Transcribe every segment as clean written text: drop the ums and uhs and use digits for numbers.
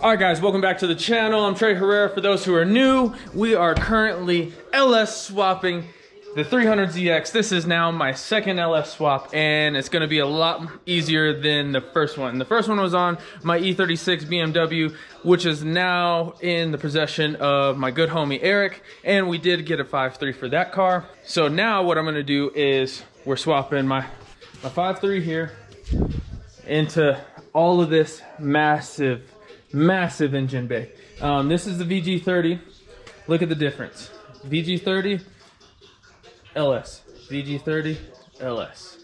All right, guys, welcome back to the channel. I'm Trey Herrera. For those who are new, we are currently LS swapping the 300Zx. This is now my second LS swap, and it's gonna be a lot easier than the first one. The first one was on my E36 BMW, which is now in the possession of my good homie Eric, and we did get a 5.3 for that car. So now what I'm gonna do is we're swapping my 5.3 here into all of this massive engine bay. This is the VG30. Look at the difference. VG30 LS, VG30 LS.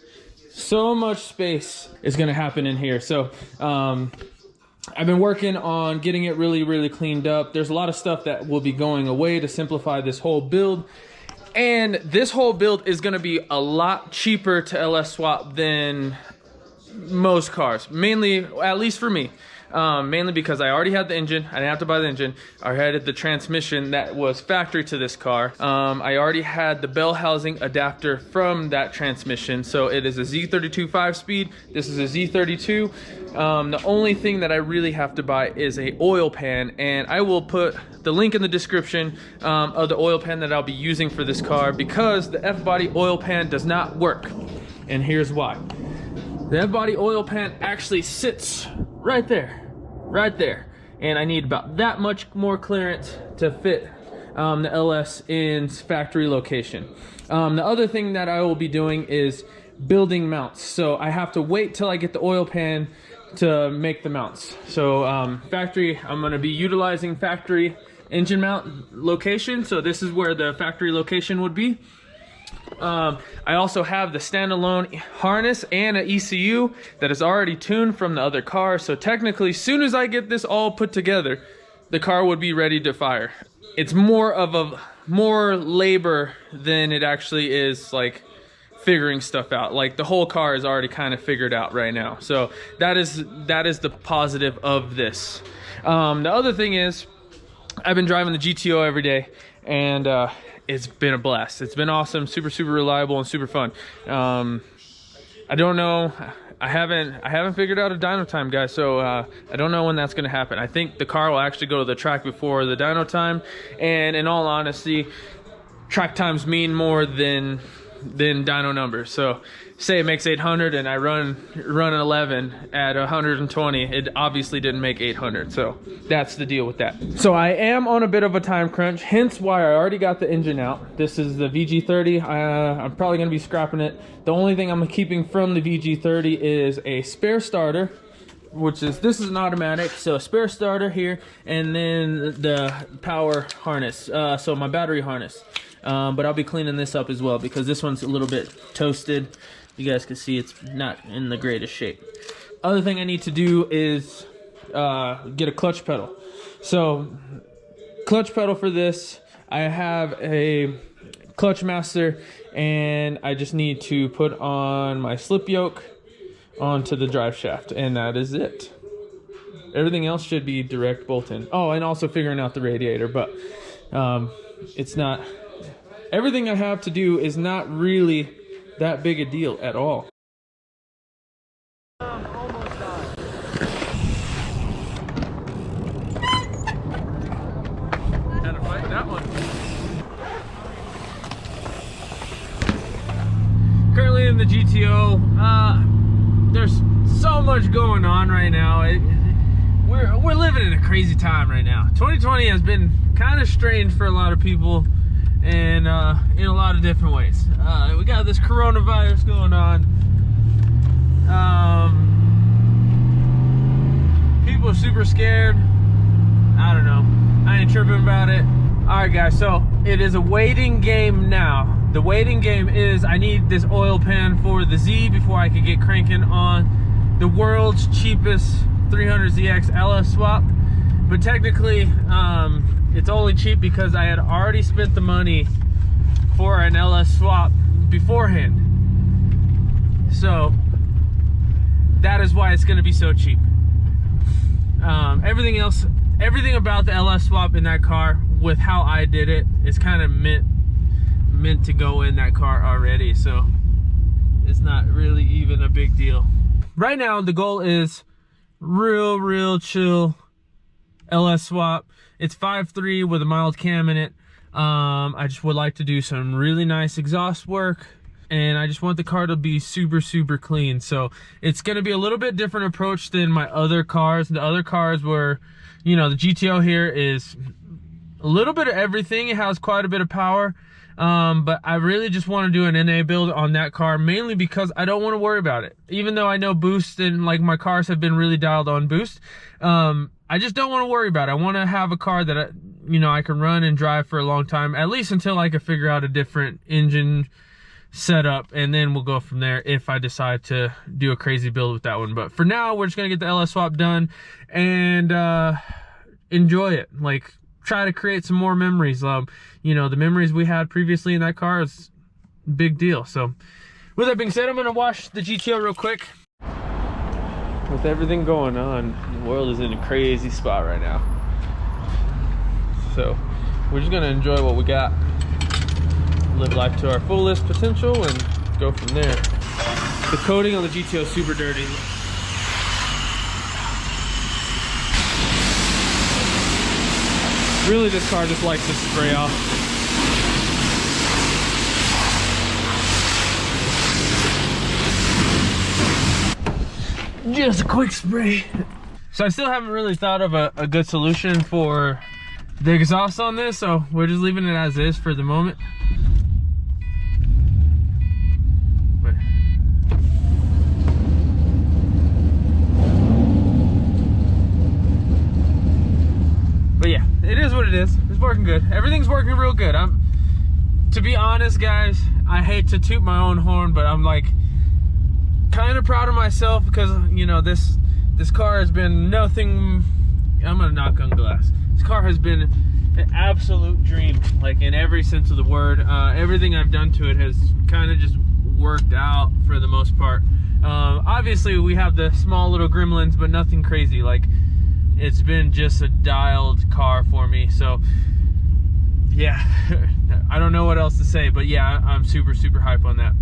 So much space is gonna happen in here. So I've been working on getting it really cleaned up. There's a lot of stuff that will be going away to simplify this whole build. And this whole build is gonna be a lot cheaper to LS swap than most cars, mainly, at least for me. Mainly because I already had the engine. I didn't have to buy the engine. I had the transmission that was factory to this car. I already had the bell housing adapter from that transmission. So it is a Z32 5-speed. This is a Z32. The only thing that I really have to buy is a oil pan, and I will put the link in the description of the oil pan that I'll be using for this car, because the F-body oil pan does not work. And here's why. The F-body oil pan actually sits right there. Right there, and I need about that much more clearance to fit the LS in factory location. The other thing that I will be doing is building mounts, so I have to wait till I get the oil pan to make the mounts. So factory, I'm going to be utilizing factory engine mount location, so this is where the factory location would be. I also have the standalone harness and an ECU that is already tuned from the other car. So technically, as soon as I get this all put together, the car would be ready to fire. It's more labor than it actually is like figuring stuff out. Like the whole car is already kind of figured out right now. So that is the positive of this. The other thing is, I've been driving the GTO every day, and it's been a blast. It's been awesome, super reliable, and super fun. I don't know, I haven't figured out a dyno time, guys, so I don't know when that's gonna happen. I think the car will actually go to the track before the dyno time, and in all honesty, track times mean more than dyno numbers. So say it makes 800 and I run an 11 at 120, it obviously didn't make 800. So that's the deal with that. So I am on a bit of a time crunch, hence why I already got the engine out. This is the VG30. I'm probably gonna be scrapping it. The only thing I'm keeping from the VG30 is a spare starter, this is an automatic, so a spare starter here, and then the power harness, so my battery harness. But I'll be cleaning this up as well, because this one's a little bit toasted. You guys can see it's not in the greatest shape. Other thing I need to do is get a clutch pedal. So clutch pedal for this, I have a clutch master, and I just need to put on my slip yoke onto the drive shaft, and that is it. Everything else should be direct bolt-in. Oh, and also figuring out the radiator, but it's not, everything I have to do is not really that big a deal at all. Almost died. Had to fight that one. Currently in the GTO, there's so much going on right now. We're living in a crazy time right now. 2020 has been kind of strange for a lot of people, and in a lot of different ways. We got this coronavirus going on. People are super scared. I don't know. I ain't tripping about it. All right, guys, so it is a waiting game now. The waiting game is I need this oil pan for the Z before I can get cranking on the world's cheapest 300Zx LS swap. But technically, it's only cheap because I had already spent the money for an LS swap beforehand. So that is why it's going to be so cheap. Everything about the LS swap in that car, with how I did it, is kind of meant to go in that car already. So it's not really even a big deal. Right now, the goal is real chill LS swap. It's 5.3 with a mild cam in it. I just would like to do some really nice exhaust work, and I just want the car to be super, super clean. So it's going to be a little bit different approach than my other cars. The other cars were, you know, the GTO here is a little bit of everything. It has quite a bit of power. But I really just want to do an NA build on that car, mainly because I don't want to worry about it. Even though I know boost and like my cars have been really dialed on boost, I just don't want to worry about it. I want to have a car that I can run and drive for a long time, at least until I can figure out a different engine setup, and then we'll go from there if I decide to do a crazy build with that one. But for now, we're just gonna get the LS swap done and enjoy it. Like, try to create some more memories. You know, the memories we had previously in that car is a big deal. So with that being said, I'm gonna wash the GTO real quick. With everything going on, the world is in a crazy spot right now. So we're just gonna enjoy what we got, live life to our fullest potential, and go from there. The coating on the GTO is super dirty. Really, this car just likes to spray off. Just a quick spray. So I still haven't really thought of a good solution for the exhaust on this, so we're just leaving it as is for the moment. But yeah, it is what it is. It's working good. Everything's working real good. To be honest, guys, I hate to toot my own horn, but I'm like kind of proud of myself because, you know, this car has been nothing. I'm gonna knock on glass. This car has been an absolute dream, like in every sense of the word. Everything I've done to it has kind of just worked out for the most part. Obviously, we have the small little gremlins, but nothing crazy. Like, it's been just a dialed car for me. So yeah, I don't know what else to say, but yeah, I'm super, super hype on that.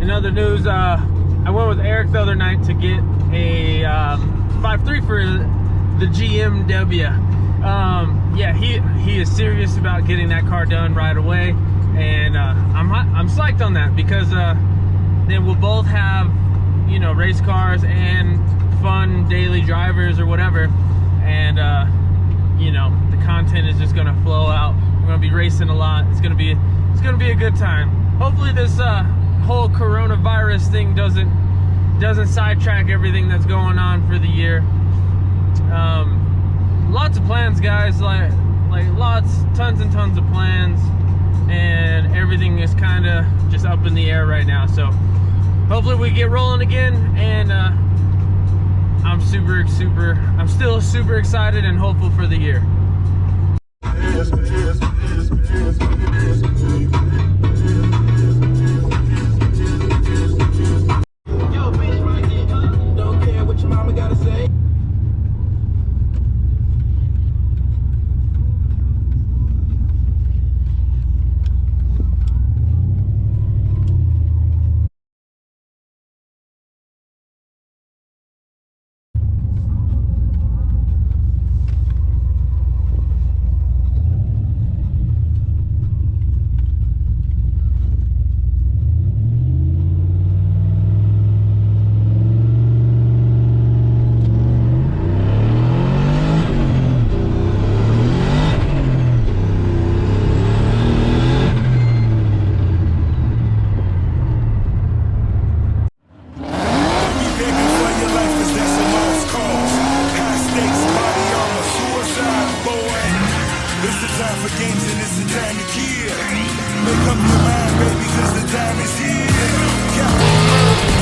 In other news, I went with Eric the other night to get a 5.3 for the GMW. Yeah, he is serious about getting that car done right away, and I'm psyched on that because then we'll both have, you know, race cars and fun daily drivers or whatever, and you know, the content is just gonna flow out. We're gonna be racing a lot. It's gonna be a good time. Hopefully this whole coronavirus thing doesn't sidetrack everything that's going on for the year. Lots of plans, guys, like tons and tons of plans, and everything is kind of just up in the air right now. So hopefully we get rolling again, and I'm still super excited and hopeful for the year. Games and it's the time to kill. Make up your mind, baby, cause the time is here.